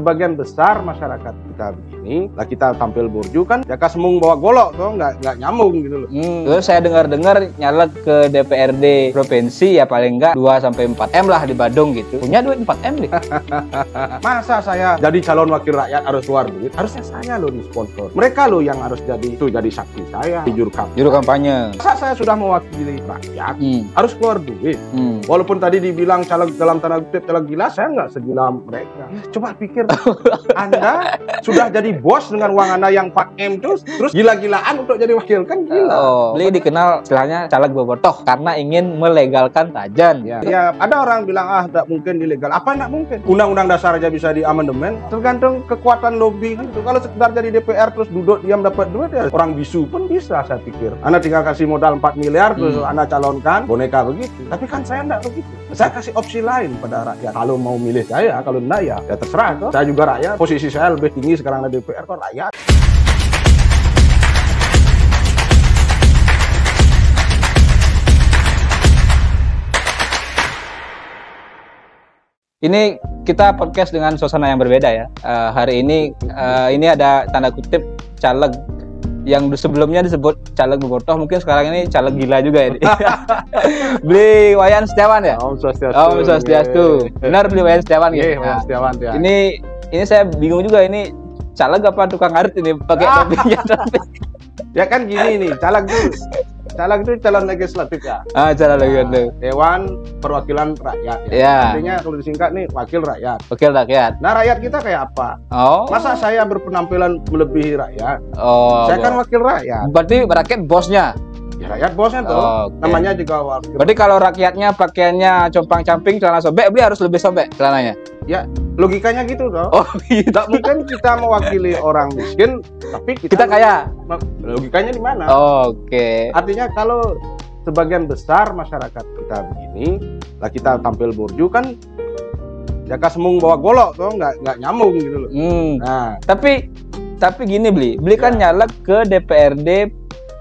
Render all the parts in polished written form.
sebagian besar masyarakat kita begini, lah kita tampil burju kan, ya kasemung bawa golok tuh, nggak nyambung gitu loh. Terus saya dengar-dengar nyalek ke DPRD provinsi ya paling enggak 2-4 M lah di Badung gitu. Punya duit 4 M nih. Masa saya jadi calon wakil rakyat harus keluar duit? Harusnya saya loh di sponsor. Mereka loh yang harus jadi saksi saya di juru kampanye. Masa saya sudah mewakili rakyat harus keluar duit? Walaupun tadi dibilang caleg dalam tanda kutip caleg gila, saya nggak segila mereka. Coba pikir, Anda sudah jadi bos dengan uang Anda yang 4 M terus gila-gilaan untuk jadi wakil, kan gila. Beliau dikenal istilahnya caleg bobotoh karena ingin melegalkan tajan. Ya, ada orang bilang tidak mungkin dilegal. Apa tidak mungkin? Undang-undang dasar aja bisa diamandemen, tergantung kekuatan lobby gitu. Kalau sekedar jadi DPR terus duduk diam dapat duit, ya orang bisu pun bisa, saya pikir. Anda tinggal kasih modal 4 miliar terus Anda calonkan boneka begitu. Tapi kan saya tidak begitu. Saya kasih opsi lain pada rakyat. Kalau mau milih saya, kalau enggak ya terserah kok. Saya juga rakyat. Posisi saya lebih tinggi sekarang di DPR kok rakyat. Ini kita podcast dengan suasana yang berbeda ya. Hari ini ada tanda kutip caleg yang sebelumnya disebut caleg bobotoh, mungkin sekarang ini caleg gila juga ya. Beli Wayan Setiawan ya? Om Swastiastu. Om Swastiastu. Benar beli Wayan Setiawan gitu. Wayan Setiawan ya. Ini saya bingung juga, ini caleg apa tukang ngarit ini pakai topinya. Ya kan gini nih, caleg itu calon legislatif ya. Calon legislatif. Dewan Perwakilan Rakyat ya. Ya. Artinya kalau disingkat nih wakil rakyat. Wakil rakyat. Nah, rakyat kita kayak apa? Masa saya berpenampilan melebihi rakyat? Saya kan wakil rakyat. Berarti rakyat bosnya. Ya, rakyat bosnya tuh. Namanya juga wakil. Berarti kalau rakyatnya pakaiannya compang-camping, celana sobek, beli harus lebih sobek celananya. Ya, logikanya gitu toh. Gitu. Tidak mungkin kita mewakili orang miskin, tapi kita kaya. Logikanya di mana? Artinya kalau sebagian besar masyarakat kita begini, lah kita tampil burju kan, ya kasemung bawa golok tuh, nggak nyambung gitu loh. Nah, tapi gini beli kan nyalek ke DPRD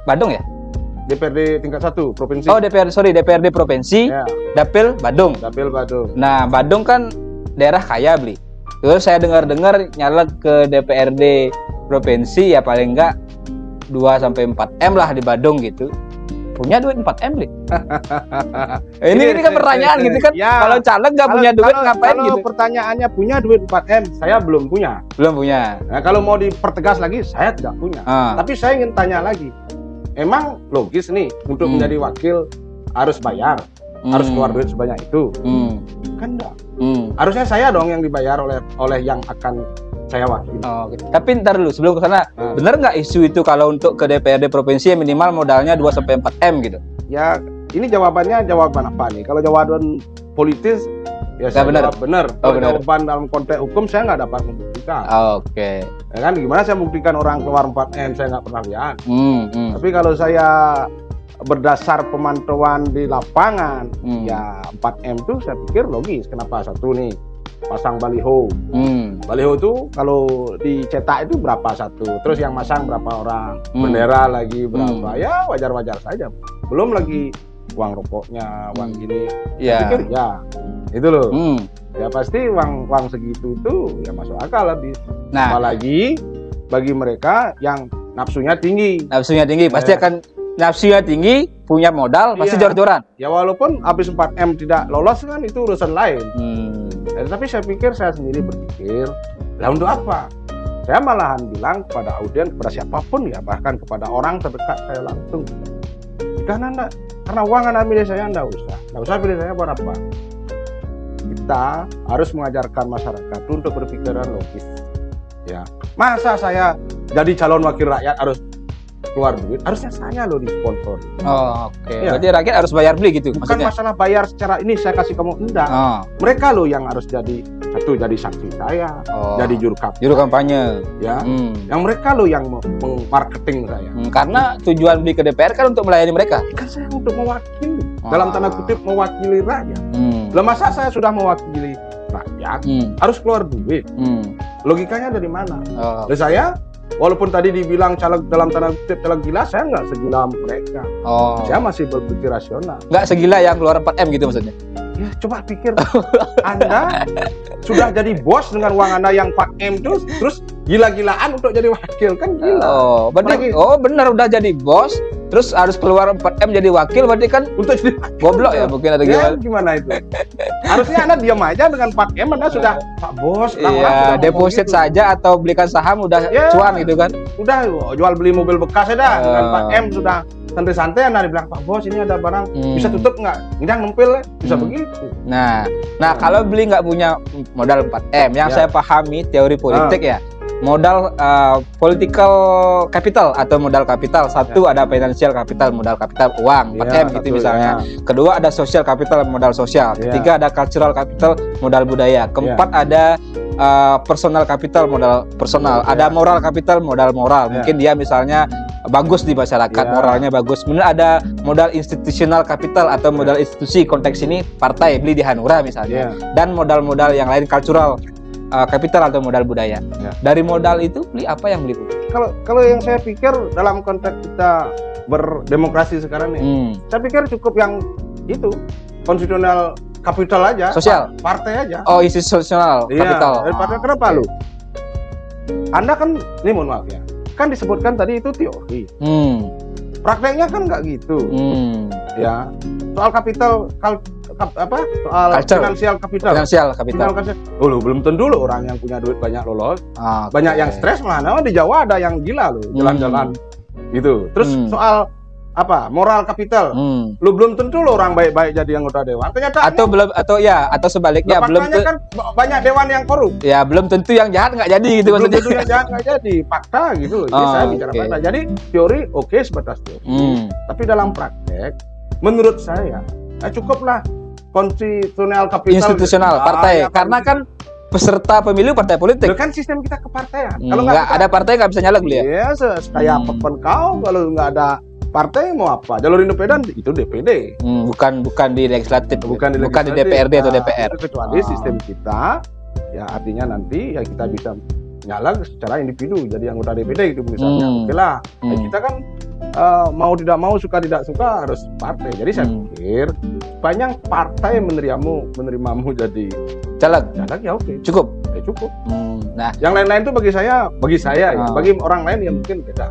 Badung ya? DPRD tingkat 1 provinsi. DPRD provinsi. Ya. Dapil Badung. Nah, Badung kan daerah kaya beli. Terus saya dengar nyalek ke DPRD provinsi ya paling enggak 2-4 M lah di Badung gitu. Punya duit 4 M beli. ini kan pertanyaan gitu kan. Ya, kalau caleg nggak punya duit ngapain gitu? Kalau pertanyaannya punya duit 4 M, saya belum punya. Nah, kalau mau dipertegas lagi, saya tidak punya. Tapi saya ingin tanya lagi. Emang logis nih untuk menjadi wakil harus bayar, harus keluar duit sebanyak itu? Kan enggak. Harusnya saya dong yang dibayar oleh yang akan saya wakili. Gitu. Tapi ntar dulu sebelum ke sana, bener nggak isu itu kalau untuk ke DPRD provinsi minimal modalnya 2-4 M gitu? Ya, ini jawaban apa nih? Kalau jawaban politis ya saya jawab benar. Kalau jawaban dalam konteks hukum saya nggak dapat membuktikan. Ya kan, gimana saya membuktikan orang keluar 4 M, saya nggak pernah lihat. Tapi kalau saya berdasar pemantauan di lapangan, ya 4 M tuh saya pikir logis. Kenapa? Satu nih, pasang baliho. Baliho tuh kalau dicetak itu berapa satu, terus yang masang berapa orang, bendera lagi berapa, ya wajar-wajar saja. Belum lagi uang rokoknya, uang gini. Saya pikir ya itu loh. Ya pasti uang segitu tuh ya masuk akal lebih. Nah, apalagi bagi mereka yang nafsunya tinggi. Pasti akan nafsunya tinggi, punya modal, pasti jor-joran. Ya walaupun habis 4 M tidak lolos kan itu urusan lain. Tapi saya pikir, saya sendiri berpikir, lah untuk apa? Saya malahan bilang kepada audiens, kepada siapapun ya, bahkan kepada orang terdekat saya langsung. Karena uang Anda milih saya, nggak usah pilih saya buat apa? Kita harus mengajarkan masyarakat untuk berpikiran logis. Ya, masa saya jadi calon wakil rakyat harus keluar duit? Harusnya saya loh di sponsor. Ya. Berarti rakyat harus bayar beli gitu? Bukan maksudnya masalah bayar secara ini saya kasih kamu, enggak. Mereka loh yang harus jadi saksi saya, jadi juru kampanye. Ya, yang mereka loh yang marketing saya. Karena tujuan beli ke DPR kan untuk melayani mereka. Kan saya untuk mewakili, dalam tanda kutip mewakili rakyat. Lah masa saya sudah mewakili rakyat harus keluar duit? Logikanya dari mana? Dari saya, walaupun tadi dibilang caleg dalam tanda kutip caleg gila, saya nggak segila mereka. Saya masih berpikir rasional. Nggak segila yang keluar 4 M gitu maksudnya? Ya coba pikir, Anda sudah jadi bos dengan uang Anda yang 4M terus gila-gilaan untuk jadi wakil, kan gila. Oh, berarti benar udah jadi bos, terus harus keluar 4M jadi wakil, berarti kan untuk jadi wakil. Goblok ya mungkin ada ya, gimana itu? Harusnya Anda diam aja dengan 4M, Anda sudah Pak Bos. Iya, deposit gitu saja atau belikan saham udah cuan gitu kan. Udah jual beli mobil bekas aja dengan 4M sudah santai-santai. Anda dibilang Pak Bos ini ada barang bisa tutup nggak? Nggak nempel bisa begitu. Nah kalau beli nggak punya modal 4M, yang saya pahami teori politik ya, modal political capital atau modal kapital. Satu ada financial capital, modal kapital uang 4M gitu misalnya. Kedua ada social capital, modal sosial. Ketiga ada cultural capital, modal budaya. Keempat ada personal capital, modal personal. Ada moral capital, modal moral. Mungkin dia misalnya bagus di masyarakat, moralnya bagus. Kemudian ada modal institutional capital atau modal institusi, konteks ini partai, beli di Hanura misalnya. Dan modal-modal yang lain cultural capital atau modal budaya. Dari modal itu beli apa yang beli? Kalau yang saya pikir dalam konteks kita berdemokrasi sekarang nih, saya pikir cukup yang itu konstitusional capital aja, sosial, partai aja. Oh, institusional capital. Dari partai kenapa lu? Anda kan, ini mohon maaf ya, kan disebutkan tadi itu teori. Prakteknya kan nggak gitu. Ya, soal kapital soal finansial kapital. Lu belum tentu lo orang yang punya duit banyak lolos. Banyak yang stres malah. Di Jawa ada yang gila lo jalan-jalan gitu. Terus soal moral kapital. Lu belum tentu lo orang baik-baik jadi anggota dewan. Kenyataannya atau sebaliknya belum kan banyak dewan yang korup. Ya, belum tentu yang jahat nggak jadi gitu maksudnya. Belum tentu yang jahat nggak jadi. Fakta gitu loh. Jadi saya bicara fakta. Jadi teori sebatas teori. Tapi dalam praktek menurut saya cukuplah konstitusional kapital institusional partai karena kan peserta pemilu partai politik. Itu kan sistem kita kepartaian. Kalau nggak ada partai nggak bisa nyalek beli ya. Iya, kayak apapun kau kalau nggak ada partai mau apa? Jalur independen itu DPD. Bukan di legislatif, bukan di DPRD atau DPR. Kecuali sistem kita, ya artinya nanti ya kita bisa nyalek secara individu jadi anggota DPD gitu misalnya. Oke lah. Ya, kita kan mau tidak mau, suka tidak suka harus partai. Jadi saya pikir banyak partai menerimamu jadi caleg ya oke. Cukup. Cukup. Nah, yang lain-lain itu bagi saya ya. Bagi orang lain ya mungkin beda.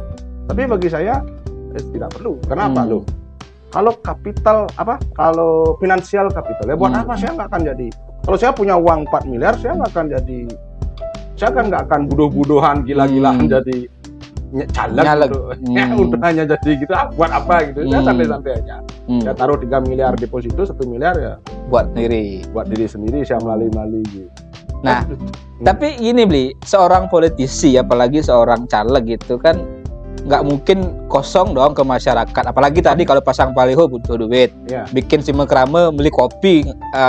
Tapi bagi saya tidak perlu. Kenapa lo? Kalau kapital kalau finansial kapital ya buat apa saya nggak akan jadi. Kalau saya punya uang 4 miliar saya nggak akan jadi. Saya kan nggak akan budoh-budohan gila-gilaan jadi caleg untuk hanya jadi gitu. Buat apa gitu? Saya santai-santai aja. Saya taruh 3 miliar deposito, 1 miliar ya buat diri sendiri saya melalui gitu. Nah, tapi gini Bli, seorang politisi apalagi seorang caleg gitu kan nggak mungkin kosong dong ke masyarakat. Apalagi tadi kalau pasang baliho butuh duit, bikin simekrame, beli kopi,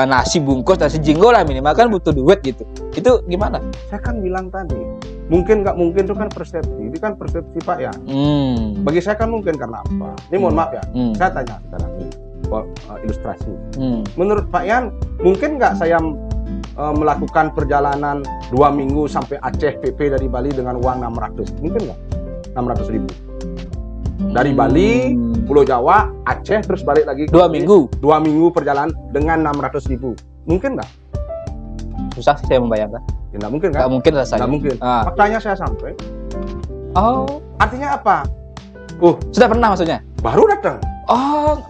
nasi bungkus, nasi jinggo lah minimal kan butuh duit gitu. Itu gimana? Saya kan bilang tadi, mungkin nggak mungkin itu kan persepsi. Ini kan persepsi Pak ya. Bagi saya kan mungkin karena apa? Ini mohon maaf ya, saya tanya sekarang ini ilustrasi. Menurut Pak Yan, mungkin nggak saya melakukan perjalanan 2 minggu sampai Aceh PP dari Bali dengan uang 600? Mungkin nggak? 600.000 dari Bali, Pulau Jawa, Aceh, terus balik lagi 2 minggu 2 minggu perjalanan dengan 600.000 mungkin nggak? Susah sih saya membayangkan. Ya, nggak mungkin kan? Nggak mungkin rasanya. Nggak mungkin. Faktanya saya sampai. Artinya apa? Sudah pernah maksudnya? Baru datang.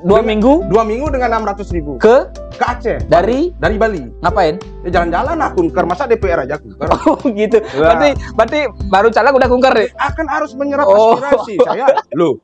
2 minggu? 2 minggu dengan 600.000 ke Aceh. Dari Bali. Ngapain? Ya jalan-jalan lah kunker. Masa DPR aja kunker? Gitu. Berarti baru caleg udah kunker deh. Akan harus menyerap aspirasi saya. Loh.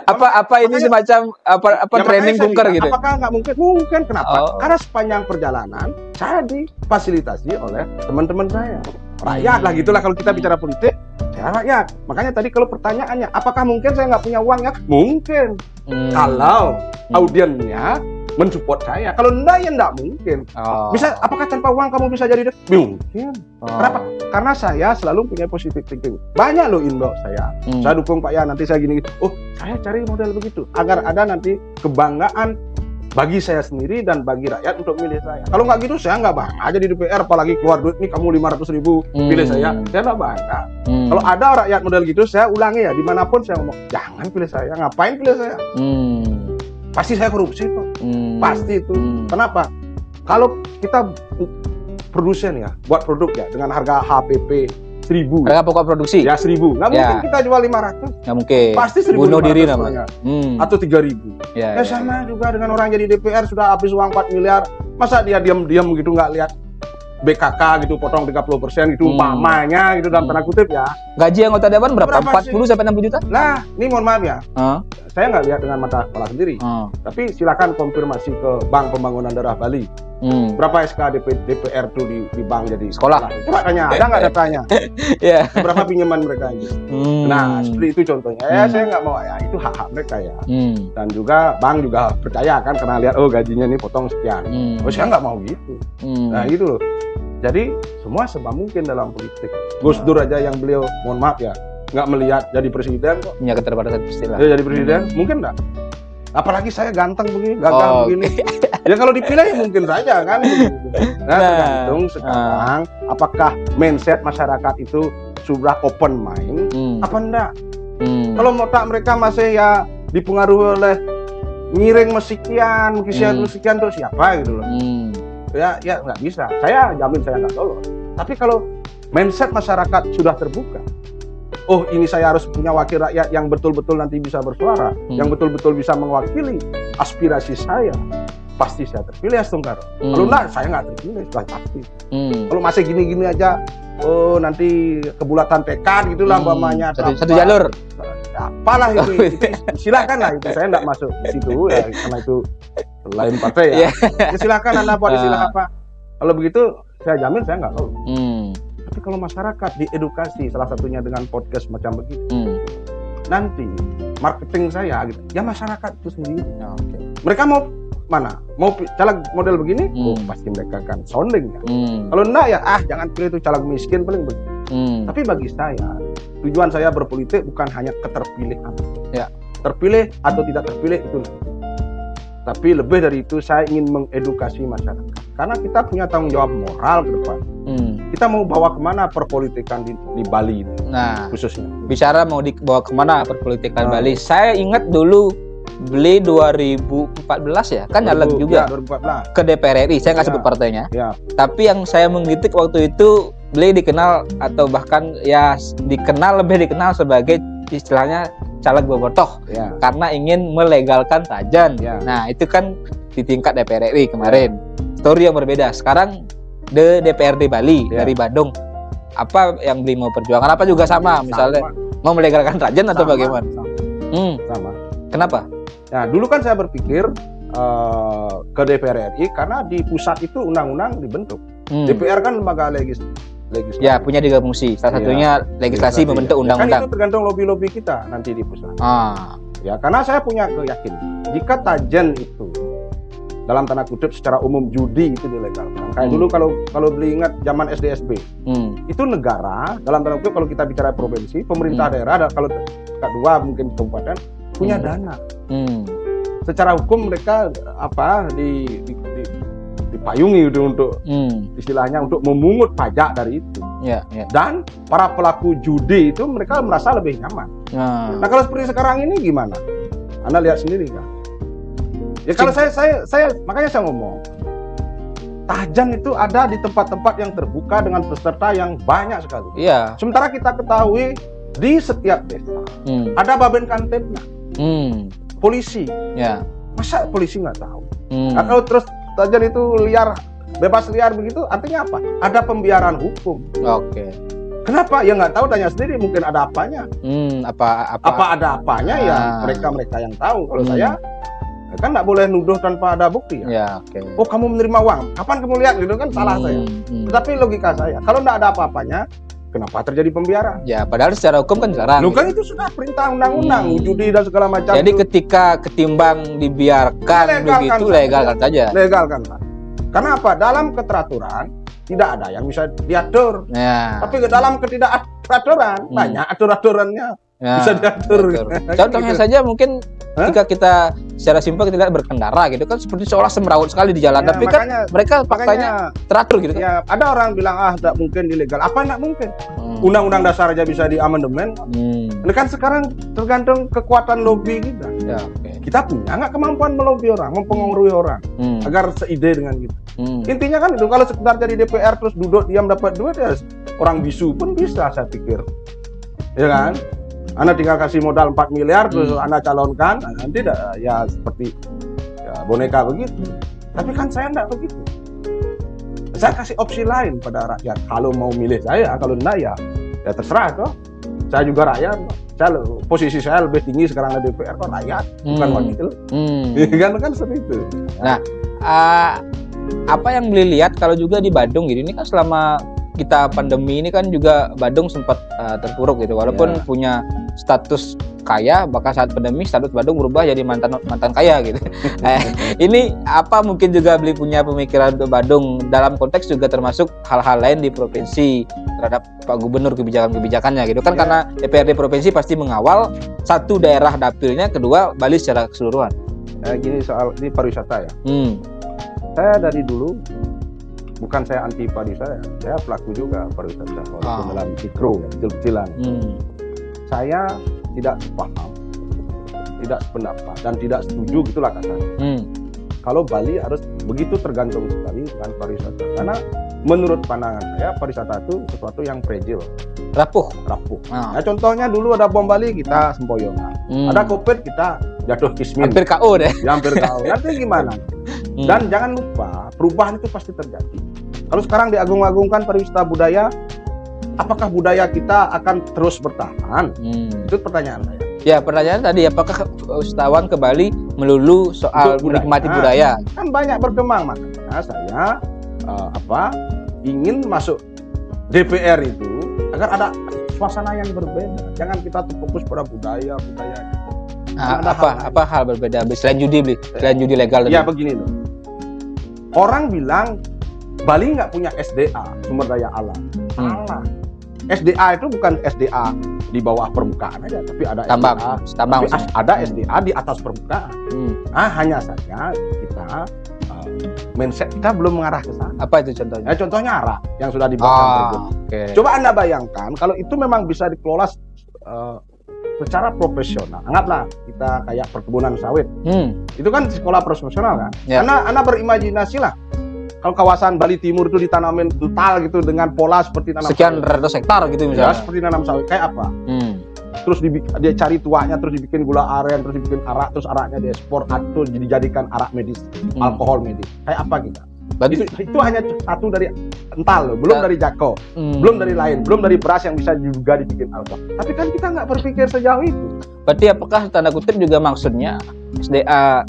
Apa ini semacam ya, training kunker gitu? Apakah nggak mungkin? Mungkin. Kenapa? Karena sepanjang perjalanan saya difasilitasi oleh teman-teman saya. Rakyat lah gitulah kalau kita bicara politik. Saya rakyat. Makanya tadi kalau pertanyaannya, apakah mungkin saya nggak punya uang ya? Mungkin. Kalau audiennya mensupport saya. Kalau enggak ya enggak mungkin. Bisa, apakah tanpa uang kamu bisa jadi? Mungkin. Kenapa? Karena saya selalu punya positive thinking. Banyak loh inbox saya. Saya dukung Pak ya, nanti saya gini. Saya cari model begitu agar ada nanti kebanggaan bagi saya sendiri dan bagi rakyat untuk milih saya. Kalau nggak gitu saya nggak bangga aja di DPR, apalagi keluar duit nih kamu 500.000 pilih saya nggak bangga. Kalau ada rakyat model gitu saya ulangi ya, dimanapun saya ngomong jangan pilih saya, ngapain pilih saya? Pasti saya korupsi kok. Pasti itu. Kenapa? Kalau kita produsen ya, buat produk ya dengan harga HPP 1000. Harga pokok produksi? Ya 1000. Nggak mungkin kita jual 500. Nggak mungkin. Pasti 1.500. Bunuh diri namanya. Atau 3.000. Ya sama juga dengan orang jadi DPR sudah habis uang 4 miliar. Masa dia diam-diam gitu nggak lihat BKK gitu potong 30% gitu umpamanya gitu dalam tanda kutip ya. Gaji anggota dewan berapa? 40 sampai 60 juta? Nah, ini mohon maaf ya. Saya nggak lihat dengan mata kepala sendiri. Tapi silakan konfirmasi ke Bank Pembangunan Daerah Bali. Berapa SK DPR tuh di bank jadi sekolah? Coba tanya, ada nggak datanya? Berapa pinjaman mereka ini? Nah, seperti itu contohnya. Saya nggak mau ya, itu hak-hak mereka ya. Dan juga bank juga percaya kan karena lihat gajinya nih potong sekian. Saya nggak mau gitu. Nah itu loh. Jadi semua sebab mungkin dalam politik. Gus Dur aja yang beliau, mohon maaf ya, nggak melihat jadi presiden kok. Punya keterbatasan istilah. Ya jadi presiden, mungkin nggak. Apalagi saya ganteng begini, gagah begini. Ya kalau dipilih ya mungkin saja kan. Nah, tergantung sekarang apakah mindset masyarakat itu sudah open mind apa enggak. Kalau otak mereka masih ya dipengaruhi oleh ngiring mesekian untuk siapa gitu loh. Ya nggak bisa. Saya jamin saya nggak lolos. Tapi kalau mindset masyarakat sudah terbuka, oh ini saya harus punya wakil rakyat yang betul-betul nanti bisa bersuara, yang betul-betul bisa mewakili aspirasi saya, pasti saya terpilih Astung Karo. Kalau enggak, saya nggak terpilih, sudah pasti. Kalau masih gini-gini aja, nanti kebulatan tekad gitulah umpamanya. Satu jalur. Apalah itu silakan lah itu, saya nggak masuk di situ ya, karena itu lain partai ya. Silakan Anda buat istilah apa. Kalau begitu saya jamin saya nggak lolos. Tapi kalau masyarakat diedukasi salah satunya dengan podcast macam begitu, nanti marketing saya gitu, ya masyarakat itu sendiri. Mereka mau mana? Mau caleg model begini? Pasti mereka akan sounding ya. Kalau enggak ya jangan pilih itu caleg miskin paling begitu. Tapi bagi saya tujuan saya berpolitik bukan hanya keterpilihan. Terpilih atau tidak terpilih itu nanti. Tapi lebih dari itu saya ingin mengedukasi masyarakat. Karena kita punya tanggung jawab moral ke depan. Kita mau bawa kemana perpolitikan di Bali ini, khususnya. Bicara mau dibawa kemana perpolitikan Bali. Saya ingat dulu beli 2014 ya, kan nyalek juga 2014. ke DPR RI. Saya nggak sebut partainya. Tapi yang saya menggelitik waktu itu, beliau dikenal atau bahkan ya lebih dikenal sebagai istilahnya caleg bobotoh karena ingin melegalkan tajan. Nah itu kan di tingkat DPR RI kemarin. Story yang berbeda. Sekarang DPRD Bali dari Bandung, apa yang beliau mau perjuangkan? Apa juga sama misalnya mau melegalkan tajan atau bagaimana? Sama. Kenapa? Nah dulu kan saya berpikir ke DPR RI karena di pusat itu undang-undang dibentuk. DPR kan lembaga legislatif. Ya punya 3 fungsi. Salah satunya legislasi membentuk undang-undang. Kan itu tergantung lobby-lobby kita nanti di pusat. Ya karena saya punya keyakinan jika tajan itu dalam tanda kutip secara umum judi itu dilegalkan. Kayak dulu kalau beli ingat zaman SDSB, itu negara dalam tanda kutip kalau kita bicara provinsi, pemerintah daerah kalau kedua mungkin kabupaten punya dana. Secara hukum mereka dipayungi untuk istilahnya untuk memungut pajak dari itu. Dan para pelaku judi itu mereka merasa lebih nyaman. Nah kalau seperti sekarang ini gimana? Anda lihat sendiri kan? Ya kalau saya makanya saya ngomong tajan itu ada di tempat-tempat yang terbuka dengan peserta yang banyak sekali. Sementara kita ketahui di setiap desa ada Baben Kantipna, polisi. Masa polisi nggak tahu? Nah, kalau terus tajan itu bebas liar begitu, artinya apa? Ada pembiaran hukum. Kenapa? Ya nggak tahu, tanya sendiri. Mungkin ada apanya? Apa ada apanya ya? Mereka yang tahu. Kalau saya kan nggak boleh nuduh tanpa ada bukti ya. Oh kamu menerima uang, kapan kamu lihat gitu kan salah saya. Tetapi logika saya, kalau nggak ada apa-apanya, kenapa terjadi pembiaran? Ya padahal secara hukum kan dilarang. Kan itu sudah perintah undang-undang, judi dan segala macam. Jadi ketika ketimbang dibiarkan begitu, legalkan saja. Legalkan. Karena apa? Dalam keteraturan tidak ada yang bisa diatur. Tapi dalam ketidakaturan banyak aturan-aturannya. Bisa diatur. Contohnya saja mungkin ketika kita secara simpel kita lihat berkendara gitu kan seperti seolah semrawut sekali di jalan, tapi kan mereka faktanya teratur gitu kan. Ya, ada orang bilang tidak mungkin ilegal. Apa tidak mungkin? Undang-undang dasar aja bisa diamandemen. Ini kan sekarang tergantung kekuatan lobby kita. kita punya nggak kemampuan melobi orang, mempengaruhi orang agar seide dengan kita. Intinya kan itu, kalau sekedar jadi DPR terus duduk diam dapat duit, ya orang bisu pun bisa, saya pikir, ya kan? Anda tinggal kasih modal 4 miliar terus Anda calonkan, nanti ya seperti ya, boneka begitu. Tapi kan saya enggak begitu. Saya kasih opsi lain pada rakyat. Kalau mau milih saya, kalau enggak ya terserah toh. Saya juga rakyat. Posisi saya lebih tinggi sekarang di DPR kok, rakyat, bukan wakil. Kan seperti itu. Nah, apa yang beli lihat kalau juga di Badung gitu, ini kan selama kita pandemi ini kan juga Badung sempat terpuruk gitu, walaupun punya status kaya, bahkan saat pandemi status Badung berubah jadi mantan kaya gitu. Ini apa mungkin juga beli punya pemikiran untuk Badung dalam konteks juga termasuk hal-hal lain di provinsi terhadap Pak Gubernur, kebijakan-kebijakannya gitu kan, karena DPRD provinsi pasti mengawal satu daerah dapilnya, kedua Bali secara keseluruhan. Gini, soal ini pariwisata ya. Saya dari dulu, bukan saya anti pariwisata, saya pelaku juga pariwisata, walaupun dalam mikro, kecil-kecilan. Saya tidak paham, tidak sependapat, dan tidak setuju, gitulah kasarnya. Kalau Bali harus begitu tergantung sekali dengan pariwisata, karena menurut pandangan saya pariwisata itu sesuatu yang fragile, rapuh. Ya, contohnya dulu ada bom Bali, kita sempoyongan. Ada COVID, kita jatuh kismin. Hampir KO deh. Ya, hampir KO. Nanti gimana? Dan jangan lupa, perubahan itu pasti terjadi. Kalau sekarang diagung-agungkan pariwisata budaya, apakah budaya kita akan terus bertahan? Itu pertanyaan saya. Ya, pertanyaan tadi, apakah wisatawan ke Bali melulu soal menikmati budaya? Kan banyak berkembang, makanya saya ingin masuk DPR itu agar ada suasana yang berbeda. Jangan kita terfokus pada budaya. Apa hal berbeda selain judi, selain judi legal? Ya begini loh. Orang bilang Bali nggak punya SDA, sumber daya alam. Salah. SDA itu bukan SDA di bawah permukaan aja, tapi ada tambang, ada SDA di atas permukaan. Hanya saja kita mindset kita belum mengarah ke sana. Apa itu contohnya? Contohnya ARA yang sudah dibuat. Coba Anda bayangkan kalau itu memang bisa dikelola secara profesional. Anggaplah kita kayak perkebunan sawit. Itu kan sekolah profesional kan? Karena Anda berimajinasi lah. Kalau kawasan Bali Timur itu ditanamin total gitu dengan pola seperti nanam sekian ratus hektar gitu misalnya. Ya, seperti nanam sawit, kayak apa? Terus dia cari tuanya, terus dibikin gula aren, terus dibikin arak, terus araknya diekspor atau dijadikan arak medis, alkohol medis. Kayak apa kita? Itu hanya satu dari ental loh, belum dari jako, belum dari lain, belum dari beras yang bisa juga dibikin alkohol. Tapi kan kita nggak berpikir sejauh itu. Berarti apakah tanda kutip juga maksudnya SDA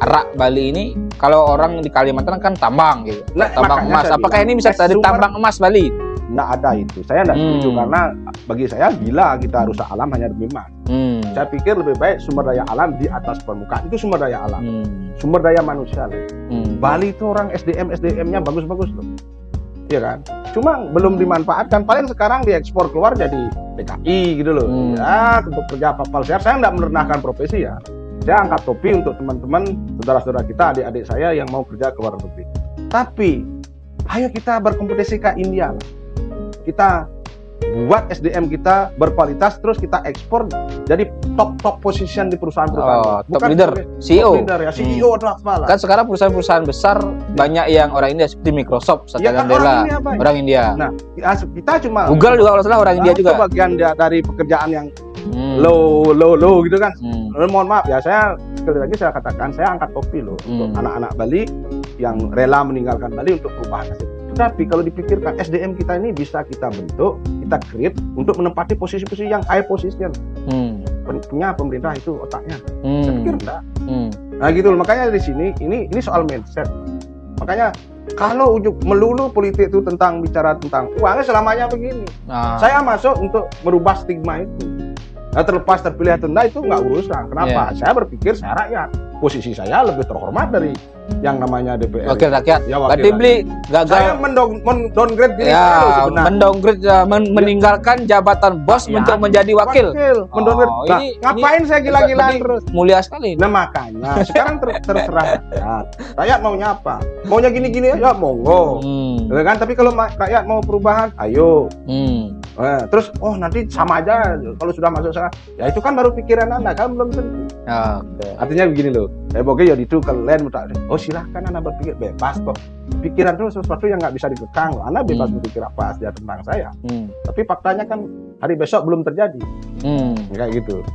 arak Bali ini, kalau orang di Kalimantan kan tambang gitu, tambang emas. Apakah ini bisa dari tambang emas Bali? Nggak ada itu. Saya nggak setuju, karena bagi saya bila kita rusak alam hanya demi emas. Saya pikir lebih baik sumber daya alam di atas permukaan, itu sumber daya alam, sumber daya manusia. Bali itu orang SDM-nya bagus-bagus loh, iya kan? Cuma belum dimanfaatkan. Paling sekarang diekspor keluar jadi PKI gitu loh. Ya, untuk kerja kapal sehat. Saya nggak merendahkan profesi ya. Saya angkat topi untuk teman-teman, saudara-saudara kita, adik-adik saya yang mau kerja ke luar negeri. Tapi, ayo kita berkompetisi ke India. Kita buat SDM kita berkualitas, terus kita ekspor jadi top position di perusahaan-perusahaan. Top leader, CEO. Top leader ya, CEO atau apa lah. Kan sekarang perusahaan-perusahaan besar banyak yang orang India seperti Microsoft, Satya Nadella, orang India. Nah, kita cuma Google juga kalau salah orang India juga. Itu bagian dari pekerjaan yang low gitu kan. Mohon maaf ya, saya sekali lagi saya katakan, saya angkat topi loh untuk anak-anak Bali yang rela meninggalkan Bali untuk perubahan nasib. Tetapi kalau dipikirkan SDM kita ini bisa kita bentuk, kita create untuk menempati posisi-posisi yang high position. Punya pemerintah itu otaknya. Saya pikir enggak. Nah gitu loh, makanya di sini ini soal mindset. Makanya kalau melulu politik itu bicara tentang uangnya selamanya begini. Saya masuk untuk merubah stigma itu. Nah, terlepas terpilih atau enggak itu nggak urusan. Kenapa? Saya berpikir saya rakyat. Posisi saya lebih terhormat dari yang namanya DPR. Wakil rakyat. Ya, berarti beli gagal. Saya mendowngrade diri ya, mendowngrade meninggalkan jabatan bos untuk menjadi wakil. Mendowngrade. Nah, ngapain saya gila-gilaan terus? Mulia sekali. Nah, makanya sekarang terserah rakyat. Rakyat maunya apa? Maunya gini-gini ya monggo. Kan, tapi kalau rakyat mau perubahan, ayo. Terus nanti sama aja kalau sudah masuk sana. Ya itu kan baru pikiran Anda, kan belum tentu. Artinya begini loh. Oke ya itu kalian silahkan Anda berpikir bebas kok. Pikiran itu sesuatu yang nggak bisa dikekang. Anda bebas berpikir apa saja tentang saya. Tapi faktanya kan hari besok belum terjadi. Kayak gitu.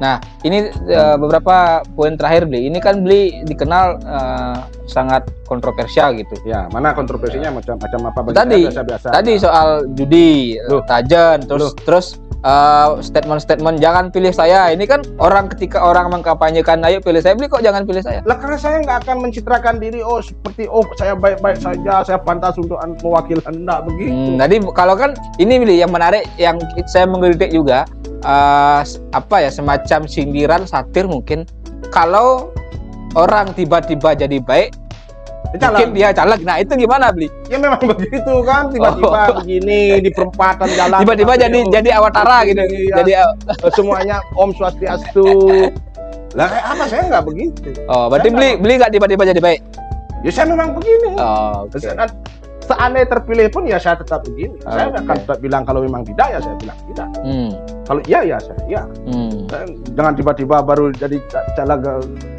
Nah, ini beberapa poin terakhir Bli. Ini kan Bli dikenal sangat kontroversial gitu. Ya, mana kontroversinya macam apa? Biasa-biasa. Tadi soal judi, tajan, terus statement-statement jangan pilih saya. Ini kan ketika orang mengkampanyekan ayo pilih saya, Bli kok jangan pilih saya? Lah karena saya nggak akan mencitrakan diri seperti saya baik-baik saja, saya pantas untuk mewakili Anda begitu. Tadi kalau kan ini Bli yang menarik yang saya menggelitik juga semacam sindiran satir mungkin kalau orang tiba-tiba jadi baik mungkin dia caleg. Nah itu gimana Bli? Ya memang begitu kan, tiba-tiba begini di perempatan jalan tiba-tiba jadi awatara gitu ya. Jadi semuanya Om Swastiastu. Lah kayak apa, saya nggak begitu. Berarti Bli nggak tiba-tiba jadi baik? Ya saya memang begini. Okay. Seandainya terpilih pun ya saya tetap begini. Saya akan tetap bilang kalau memang tidak ya saya bilang tidak. Kalau iya ya saya iya. Jangan tiba-tiba baru jadi caleg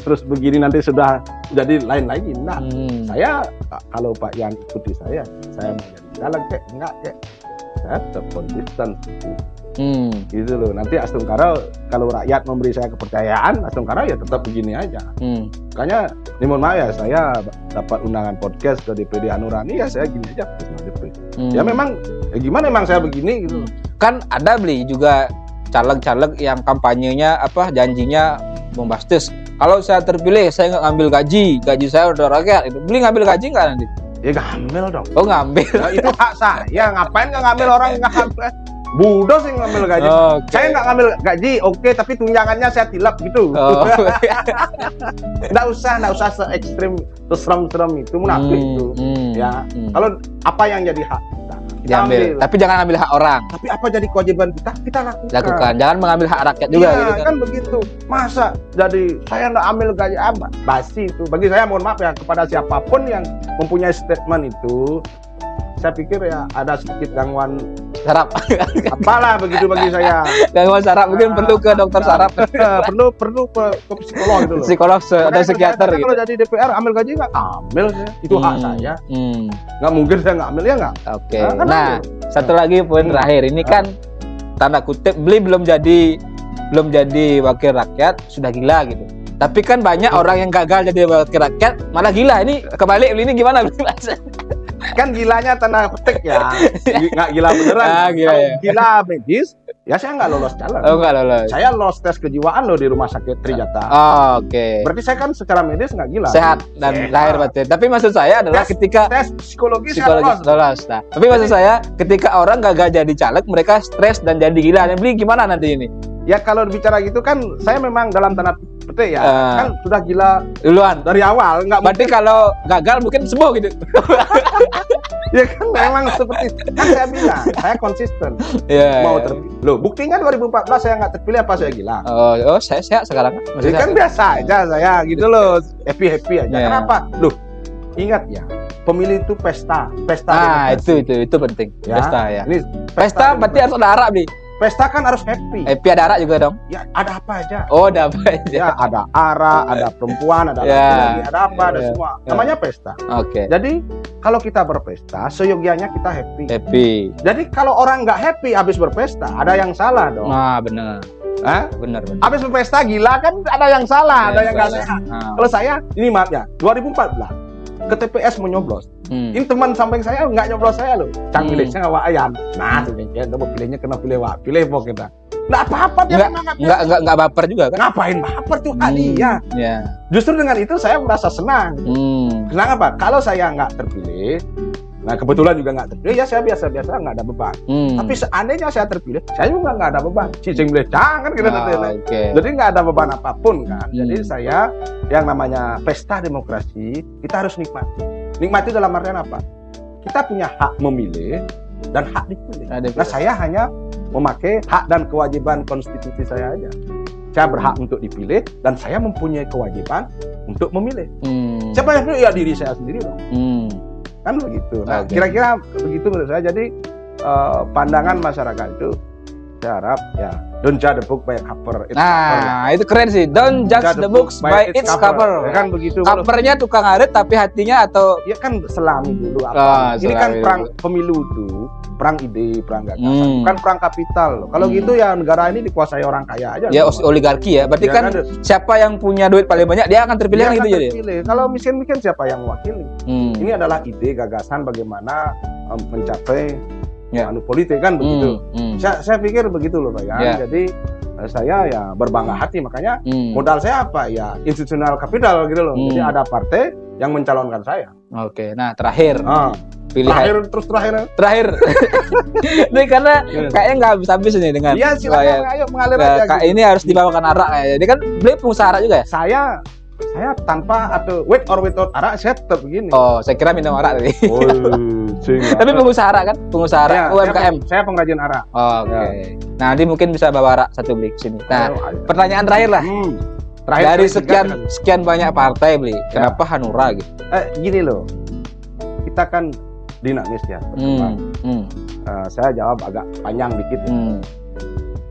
terus begini nanti sudah jadi lain lagi. Nah, saya kalau Pak Yan ikuti saya mau jadi caleg enggak saya tetap konsisten. Gitu loh. Nanti Astungkara kalau rakyat memberi saya kepercayaan, Astungkara ya tetap begini aja. Makanya mohon maaf ya, saya dapat undangan podcast ke DPD Hanurani ya saya gini aja. Ya memang gimana emang saya begini gitu. Kan ada Bli juga caleg-caleg yang kampanyenya janjinya bombastis. Kalau saya terpilih saya nggak ngambil gaji saya udah rakyat. Itu Bli ngambil gaji nggak nanti? Ya ngambil dong. Ngambil. Nah, itu hak saya. Ngapain nggak ngambil orang ngambil? Budo sih ngambil gaji. Saya nggak ngambil gaji, tapi tunjangannya saya tilap gitu. Nggak usah se-ekstrim, se-serem itu munafik itu. Ya, kalau apa yang jadi hak kita diambil, tapi jangan ambil hak orang. Tapi apa jadi kewajiban kita lakukan. Jangan mengambil hak rakyat juga. Gitu kan begitu. Masa jadi saya nggak ambil gaji basi itu. Bagi saya mohon maaf ya kepada siapapun yang mempunyai statement itu. Saya pikir ya ada sedikit gangguan saraf. Apalah begitu bagi saya. Gangguan saraf mungkin perlu ke dokter saraf. perlu ke psikolog gitu loh. Psikolog atau psikiater gitu. Kalau jadi DPR ambil gaji nggak ambil saya. Itu hak saya. Nggak mungkin saya nggak ambil ya nggak. Oke. Nah, satu lagi poin terakhir ini kan tanda kutip Bli belum jadi wakil rakyat sudah gila gitu. Tapi kan banyak orang yang gagal jadi wakil rakyat malah gila. Ini kebalik Bli, ini gimana Bli? Kan gilanya tanda petik ya, nggak gila beneran. Gila medis, ya saya nggak lolos caleg. Nggak lolos. Saya lolos tes kejiwaan loh di rumah sakit Trijata. Oke. Berarti saya kan secara medis nggak gila. Sehat dan lahir batin. Tapi maksud saya adalah ketika tes psikologi saya lolos. Nah, tapi maksud saya ketika orang gagal jadi caleg, mereka stres dan jadi gila. Dan Bli gimana nanti ini? Ya kalau bicara gitu kan saya memang dalam tanda petik ya kan sudah gila duluan dari awal. Nggak berarti mungkin... kalau gagal mungkin sembuh gitu. Ya kan memang seperti kan saya bilang saya konsisten mau terpilih. Loh buktinya 2014 saya nggak terpilih apa saya gila? Saya sehat sekarang. Masih kan biasa aja saya gitu loh, happy aja. Kenapa? Loh ingat ya, pemilih itu pesta. Itu penting. Ya? Pesta ya. Ini pesta berarti harus ada arak nih. Pesta kan harus happy. Happy ada arak juga dong? Ya ada apa aja. Ada apa aja. Ya ada arak, ada perempuan, ada laki-laki, ada apa, ada semua. Namanya pesta. Oke. Jadi kalau kita berpesta, seyogianya kita happy. Jadi kalau orang nggak happy habis berpesta, ada yang salah dong. Nah benar. Benar. Habis berpesta gila kan ada yang salah, ada yang nggak sehat. Kalau saya, ini maaf ya, 2014 ke TPS mau nyoblos. Ini teman samping saya nggak nyoblos saya loh. Cang pilihnya nggak ayan. Nah, sebenarnya mau pilihnya kena pilih mau kita. Nggak apa-apa dia nggak baper juga kan? Ngapain baper tuh dia? Justru dengan itu saya merasa senang. Senang apa? Kalau saya nggak terpilih, Nah kebetulan juga nggak terpilih, ya saya biasa-biasa nggak ada beban. Tapi seandainya saya terpilih, saya juga nggak ada beban. Cicing belecang kan gitu. Jadi nggak ada beban apapun kan. Jadi saya yang namanya pesta demokrasi kita harus nikmati. Nikmati dalam artian apa? Kita punya hak memilih dan hak dipilih. Nah saya hanya memakai hak dan kewajiban konstitusi saya aja. Saya berhak untuk dipilih dan saya mempunyai kewajiban untuk memilih. Siapa yang pilih? Ya diri saya sendiri dong. Kan begitu. Nah, kira-kira begitu menurut saya. Jadi pandangan masyarakat itu saya harap ya don't judge the book by cover. Itu keren sih. Don't judge the books by its cover. Ya kan begitu. Covernya tukang arit tapi hatinya atau ya kan selami dulu apa. Ini kan perang pemilu itu, perang ide, perang gagasan, bukan perang kapital. Kalau gitu ya negara ini dikuasai orang kaya aja. Ya oligarki ya. Berarti kan siapa yang punya duit paling banyak dia akan terpilih gitu jadi. Kalau miskin-miskin siapa yang mewakili? Ini adalah ide gagasan bagaimana mencapai politik kan begitu. Saya pikir begitu loh Pak ya. Jadi saya ya berbangga hati, makanya modal saya apa ya institusional kapital gitu loh. Jadi ada partai yang mencalonkan saya. Oke, nah terakhir pilihan terakhir. Ini karena kayaknya nggak habis-habis nih dengan. Iya silakan, ayo mengalir aja. Kak ini harus dibawakan arak ya. Jadi kan beli pengusaha arak juga ya. Saya tanpa atau with or without arak saya tetap begini. Oh, saya kira minum arak tadi. Tapi pengusaha arak kan? Pengusaha arak ya, UMKM. Saya pengrajin arak. Oke. Nah, nanti mungkin bisa bawa arak satu beli ke sini. Nah, pertanyaan terakhir lah. Dari sekian banyak partai beli, kenapa Hanura gitu? Gini loh. Kita kan dinamis ya. Saya jawab agak panjang dikit ya.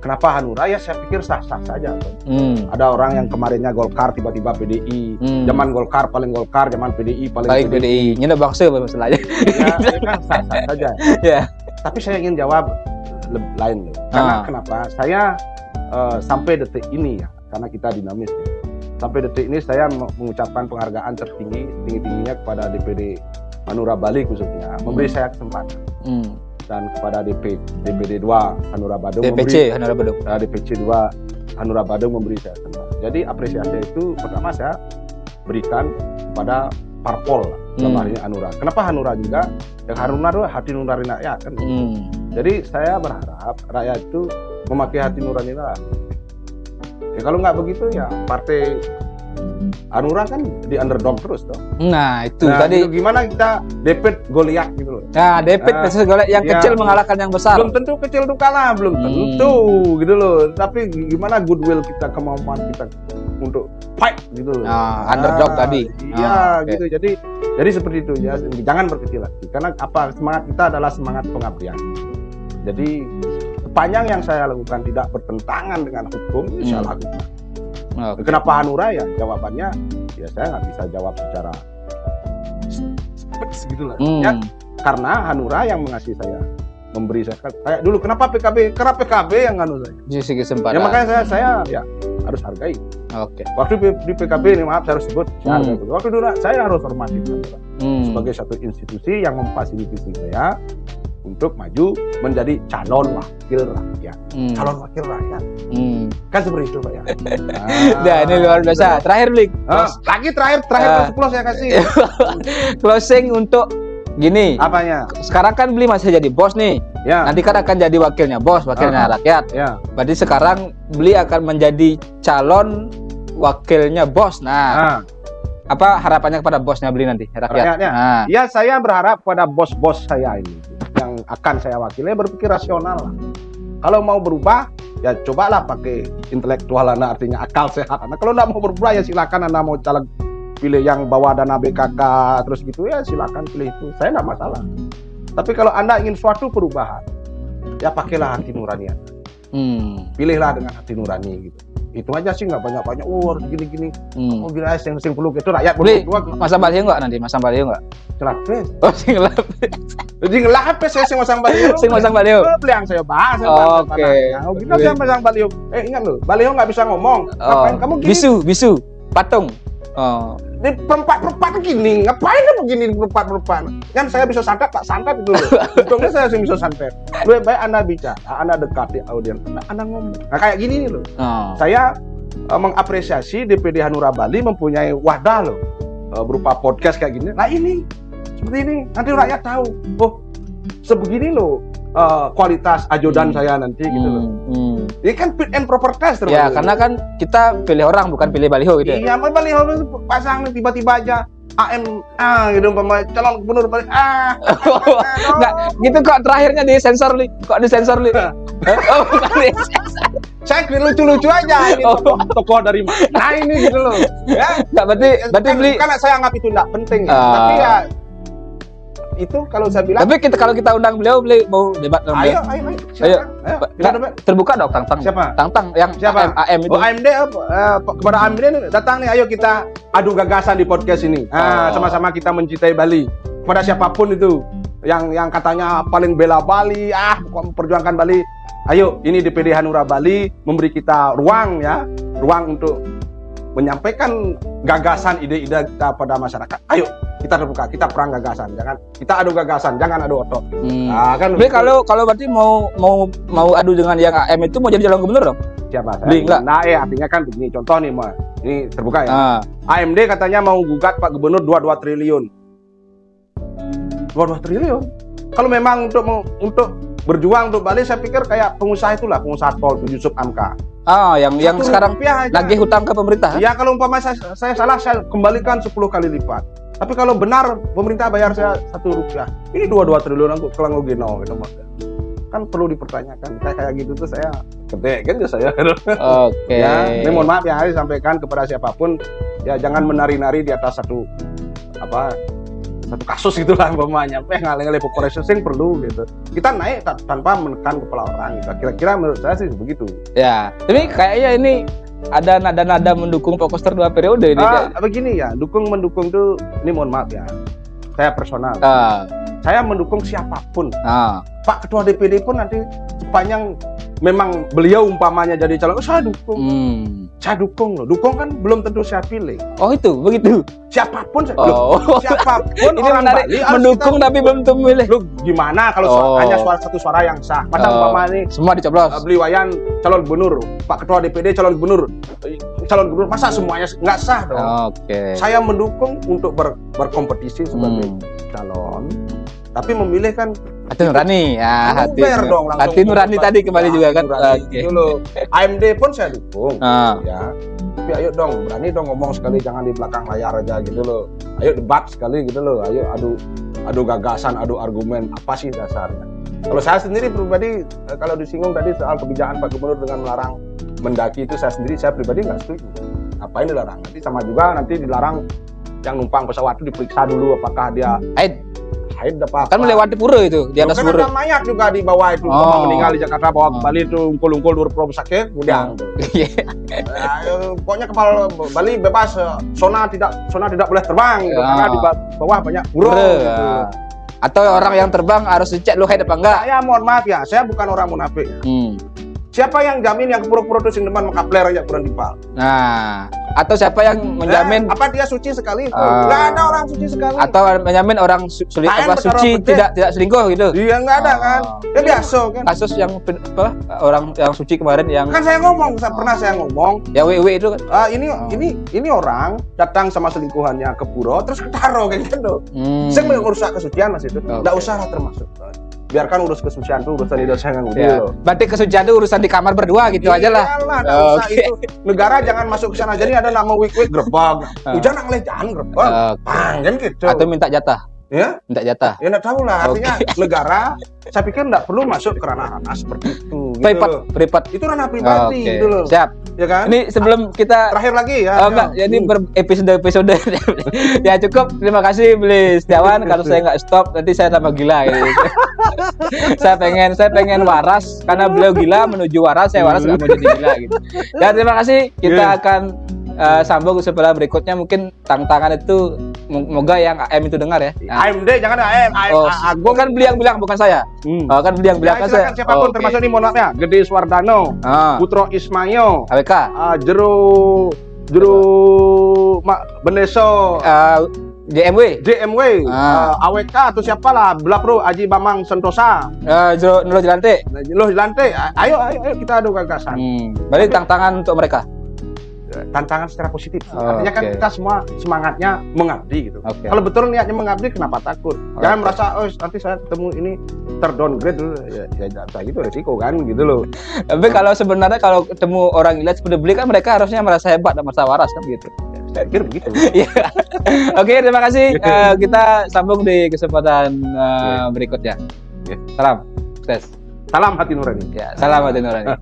Kenapa Hanura? Ya saya pikir sah-sah saja. Ada orang yang kemarinnya Golkar tiba-tiba PDI, zaman Golkar paling Golkar, zaman PDI paling PDI. Ini bangsa masalahnya. Ya kan sah-sah saja. Ya. Tapi saya ingin jawab lain loh. Karena kenapa? Saya sampai detik ini ya, karena kita dinamis ya. Sampai detik ini saya mengucapkan penghargaan tinggi-tingginya kepada DPD Hanura Bali khususnya, memberi saya kesempatan. Dan kepada DPD 2 Hanura Badung, DPC Hanura Badung, DPC 2 Hanura Badung memberi saya kesempatan. Jadi apresiasi itu pertama saya berikan kepada parpol dalam hal ini Hanura. Kenapa Hanura juga? Yang Hanura itu hati nurani rakyat kan. Jadi saya berharap rakyat itu memakai hati nurani rakyat. Ya kalau nggak begitu ya partai Hanura kan di underdog terus toh. Nah itu tadi itu gimana kita Depet Goliat gitu loh. Nah Depet versus Goliat yang kecil mengalahkan yang besar. Belum tentu kecil itu kalah, belum tentu gitu loh. Tapi gimana goodwill kita, kemampuan kita untuk fight gitu loh. Underdog tadi. Iya gitu. Jadi seperti itu ya. Jangan berkecil hati. Karena apa? Semangat kita adalah semangat pengabdian. Jadi sepanjang yang saya lakukan tidak bertentangan dengan hukum, saya lakukan. Kenapa Hanura ya? Jawabannya ya saya nggak bisa jawab secara segitulah. Ya, karena Hanura yang mengasihi saya, memberi saya kayak dulu. Kenapa PKB? Karena PKB yang nganu saya. Jadi kesempatan. Ya makanya saya ya harus hargai. Waktu di PKB ini maaf saya harus sebut. Waktu dulu saya harus hormati sebagai satu institusi yang memfasilitasi saya untuk maju menjadi calon wakil rakyat. Calon wakil rakyat. Kan seperti itu Pak ya. Nah, ini luar biasa. Terakhir Blik. Terakhir close saya kasih. Closing untuk gini. Apanya? Sekarang kan Beli masih jadi bos nih. Ya. Nanti kan akan jadi wakilnya bos, wakilnya rakyat. Ya. Berarti sekarang Beli akan menjadi calon wakilnya bos. Nah. Apa harapannya kepada bosnya Beli nanti rakyatnya? Ya saya berharap pada bos-bos saya ini yang akan saya wakili berpikir rasional lah. Kalau mau berubah ya cobalah pakai intelektual, artinya akal sehat. Kalau nggak mau berubah ya silakan Anda mau caleg pilih yang bawa dana BKK terus gitu ya silakan pilih itu. Saya nggak masalah. Tapi kalau Anda ingin suatu perubahan ya pakailah hati nurani Anda. Pilihlah dengan hati nurani gitu. Itu aja sih, nggak banyak-banyak harus gini-gini. Oh gila sing peluk itu rakyat peluk. Masang baliho nggak nanti? Masang baliho nggak? Celapres. Oh sing lapis. Jadi ngelapis saya sing masang baliho. Sing masang baliho. Yang saya bahas. Oke. Oh gitu saya masang baliho. Ingat loh, baliho nggak bisa ngomong. Ngapain kamu gini? Bisu, patung. Oh. Di perempat gini, ngapain kamu gini di perempat? Kan saya bisa santet, tak santet dulu. Untungnya saya bisa santet. Lebih baik Anda bicara, Anda dekati audiens Anda ngomong. Nah kayak gini nih loh. Saya mengapresiasi DPD Hanura Bali mempunyai wadah loh berupa podcast kayak gini. Nah ini seperti ini. Nanti rakyat tahu, oh sebegini loh kualitas ajudan saya nanti gitu loh. Ini kan fit and proper test. Ya, karena kan kita pilih orang bukan pilih baliho gitu. Iya, baliho pasang tiba-tiba aja AM gitu calon gubernur balik nggak gitu kok terakhirnya disensor nih, kok disensor nih. Oh, bukan disensor. Saya kira lucu-lucu aja ini tokoh dari mana ini gitu loh. Ya, nggak berarti beli karena saya anggap itu enggak penting ya. Tapi ya itu kalau saya bilang. Tapi kalau kita undang beliau mau debat dengan beliau. Ayo. Terbuka dong Tang. Siapa? Tang yang siapa? AM itu. Oh, AMD kepada AMD datang nih, ayo kita adu gagasan di podcast ini. Sama-sama kita mencintai Bali. Kepada siapapun itu yang katanya paling bela Bali, memperjuangkan Bali. Ayo, ini DPD Hanura Bali memberi kita ruang untuk menyampaikan gagasan ide-ide kita pada masyarakat. Ayo kita terbuka, kita perang gagasan, jangan kita adu gagasan, jangan adu otot. Nah, kan. Tapi kalau berarti mau adu dengan yang AM itu mau jadi calon gubernur dong? Siapa? Saya? Nah, artinya kan begini, contoh nih, ini terbuka ya. AMD katanya mau gugat Pak Gubernur 22 triliun. 22 triliun. Kalau memang untuk berjuang untuk Bali, saya pikir kayak pengusaha itulah, pengusaha tol Yusuf Amka. Yang sekarang lagi hutang ke pemerintah. Ya, kalau umpama saya salah, saya kembalikan 10 kali lipat. Tapi kalau benar pemerintah bayar saya 1 rupiah, ini 22 triliun aku kelang gino gitu. Kan perlu dipertanyakan. Kayak gitu tuh saya gede kan saya. Oke. Ya, ini mohon maaf ya, disampaikan kepada siapapun, ya jangan menari-nari di atas satu kasus gitulah umpamanya. Ngalih-ngalih population perlu gitu. Kita naik tanpa menekan kepala orang gitu. Kira-kira menurut saya sih begitu. Ya, tapi kayaknya ini ada nada-nada mendukung Pak Koster 2 periode ini. Begini ya, mendukung tuh, ini mohon maaf ya, saya personal. Saya mendukung siapapun. Pak Ketua DPD pun nanti sepanjang memang beliau umpamanya jadi calon, saya dukung. Saya dukung loh. Dukung kan belum tentu saya pilih. Oh itu, begitu. Siapapun, siapapun ini orang menarik, Bali mendukung tapi belum tentu milih. Lu gimana kalau hanya satu suara yang sah? Masa umpama ini semua dicoblos. Beli Wayan calon gubernur, Pak Ketua DPD calon gubernur, masa semuanya nggak sah dong? Saya mendukung untuk berkompetisi sebagai calon, tapi memilih kan hati nurani. Hati nurani tadi kembali juga kan. AMD pun saya dukung. Ya. Tapi ayo dong, berani dong ngomong sekali, jangan di belakang layar aja gitu loh. Ayo debat sekali gitu loh. Ayo adu gagasan, adu argumen, apa sih dasarnya? Kalau saya sendiri pribadi, kalau disinggung tadi soal kebijakan Pak Gubernur dengan melarang mendaki itu, saya pribadi nggak setuju. Ngapain dilarang? Nanti sama juga nanti dilarang yang numpang pesawat itu diperiksa dulu apakah dia haid apa. Kan melewati pura itu, di atas pura. Kan ada mayat juga di bawah itu, meninggal di Jakarta, bawa ke Bali itu ungkul-ungkul di rumah sakit, kemudian. Pokoknya kepala Bali bebas, sona tidak boleh terbang, karena di bawah banyak pura. Gitu. Atau orang yang terbang harus dicek lu haid apa enggak? Saya mohon maaf ya, saya bukan orang munafik. Siapa yang jamin yang pura-pura itu sing depan mengapler aja kurang dipal? Nah, atau siapa yang menjamin apa dia suci sekali? Nggak ada orang suci sekali. Atau menjamin orang suci tidak selingkuh gitu? Iya, nggak ada kan? Ya biasa kan. Kasus yang orang yang suci kemarin yang kan saya ngomong, pernah saya ngomong. Ya WW itu kan. Ini orang datang sama selingkuhannya ke pura terus ketaro kayak gitu. Saya mau merusak kesucian Mas itu. Nggak usah lah termasuk. Biarkan urus kesucian tuh urusan hidup saya nggak dulu. Berarti kesucian itu urusan di kamar berdua gitu aja lah. Itu negara jangan masuk ke sana. Jadi ada nama wik-wik gerbang. Hujan nggak jangan gerbang. Kan gitu. Atau minta jatah. Ya? Minta jatah. Ya nggak tahu lah. Artinya negara, saya pikir nggak perlu masuk ke ranah-ranah seperti itu. Privat. Itu ranah pribadi gitu loh. Siap. Ya kan? Ini sebelum kita terakhir lagi ya. Jadi episode ya cukup. Terima kasih Beli Setiawan. Kalau saya nggak stop nanti saya tambah gila gitu. saya pengen waras karena beliau gila menuju waras, saya waras nggak mau jadi gila gitu. Ya terima kasih. Kita akan sambung setelah berikutnya. Mungkin tantangan itu moga yang AM itu dengar ya. AMD jangan AM. Gue kan beliau bilang bukan saya. Kan beliau bilang kan saya. Siapapun termasuk ini mohon maaf ya. Gede Suwardano, Putro Ismail, AWK, Jero Beneso, JMW, AWK atau siapalah, Blapro Aji Bamang Sentosa, Nulo Jelante. Ayo kita adu gagasan. Berarti tantangan untuk mereka. tantangan secara positif. Artinya kan kita semua semangatnya mengabdi gitu. Kalau betul niatnya mengabdi, kenapa takut? Jangan merasa nanti saya ketemu ini terdowngrade dulu, ya gitu resiko kan gitu loh. Tapi kalau sebenarnya kalau ketemu orang ilat seperti beli kan mereka harusnya merasa hebat dan merasa waras kan gitu. Saya pikir begitu. Oke, terima kasih. Kita sambung di kesempatan berikutnya. Salam sukses. Salam hati nurani. Ya, salam hati nurani.